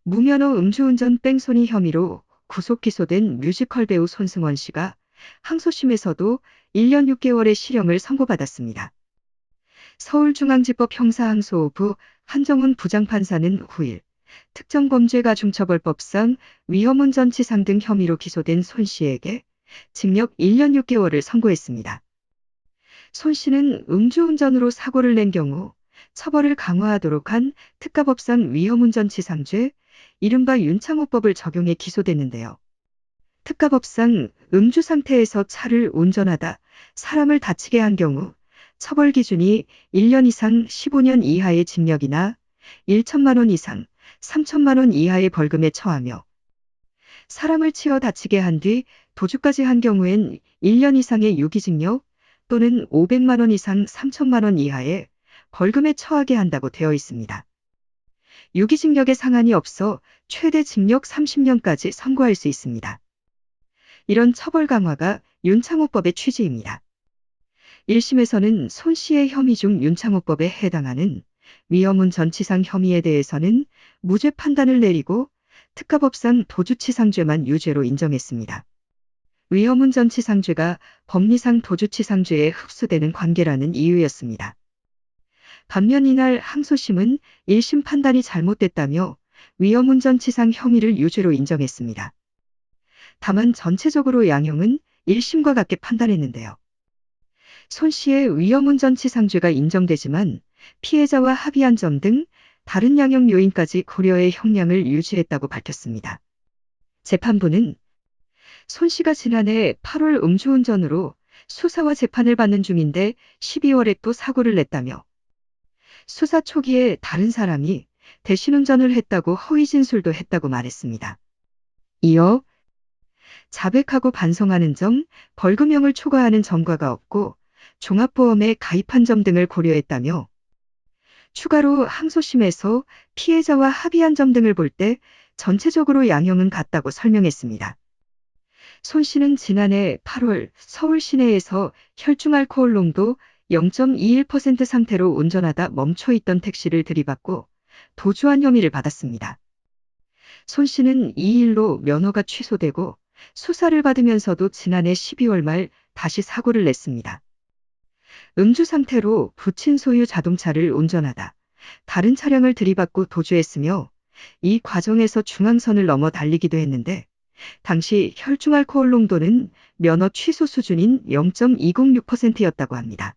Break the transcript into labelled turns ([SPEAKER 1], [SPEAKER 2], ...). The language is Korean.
[SPEAKER 1] 무면허 음주운전 뺑소니 혐의로 구속 기소된 뮤지컬 배우 손승원 씨가 항소심에서도 1년 6개월의 실형을 선고받았습니다. 서울중앙지법 형사항소부 한정훈 부장판사는 9일 특정범죄가중처벌법상 위험운전치상 등 혐의로 기소된 손 씨에게 징역 1년 6개월을 선고했습니다. 손 씨는 음주운전으로 사고를 낸 경우 처벌을 강화하도록 한 특가법상 위험운전치상죄, 이른바 윤창호법을 적용해 기소됐는데요. 특가법상 음주 상태에서 차를 운전하다 사람을 다치게 한 경우 처벌 기준이 1년 이상 15년 이하의 징역이나 1천만 원 이상 3천만 원 이하의 벌금에 처하며 사람을 치어 다치게 한 뒤 도주까지 한 경우엔 1년 이상의 유기징역 또는 500만 원 이상 3천만 원 이하의 벌금에 처하게 한다고 되어 있습니다. 유기징역에 상한이 없어 최대 징역 30년까지 선고할 수 있습니다. 이런 처벌 강화가 윤창호법의 취지입니다. 1심에서는 손 씨의 혐의 중 윤창호법에 해당하는 위험운전치상 혐의에 대해서는 무죄 판단을 내리고 특가법상 도주치상죄만 유죄로 인정했습니다. 위험운전치상죄가 법리상 도주치상죄에 흡수되는 관계라는 이유였습니다. 반면 이날 항소심은 1심 판단이 잘못됐다며 위험운전치상 혐의를 유죄로 인정했습니다. 다만 전체적으로 양형은 1심과 같게 판단했는데요. 손 씨의 위험운전치상죄가 인정되지만 피해자와 합의한 점 등 다른 양형 요인까지 고려해 형량을 유지했다고 밝혔습니다. 재판부는 손 씨가 지난해 8월 음주운전으로 수사와 재판을 받는 중인데 12월에 또 사고를 냈다며 수사 초기에 다른 사람이 대신 운전을 했다고 허위 진술도 했다고 말했습니다. 이어 자백하고 반성하는 점, 벌금형을 초과하는 점과가 없고 종합보험에 가입한 점 등을 고려했다며 추가로 항소심에서 피해자와 합의한 점 등을 볼 때 전체적으로 양형은 같다고 설명했습니다. 손 씨는 지난해 8월 서울 시내에서 혈중 알코올 농도 0.21% 상태로 운전하다 멈춰있던 택시를 들이받고 도주한 혐의를 받았습니다. 손 씨는 이 일로 면허가 취소되고 수사를 받으면서도 지난해 12월 말 다시 사고를 냈습니다. 음주 상태로 부친 소유 자동차를 운전하다 다른 차량을 들이받고 도주했으며 이 과정에서 중앙선을 넘어 달리기도 했는데 당시 혈중 알코올 농도는 면허 취소 수준인 0.206%였다고 합니다.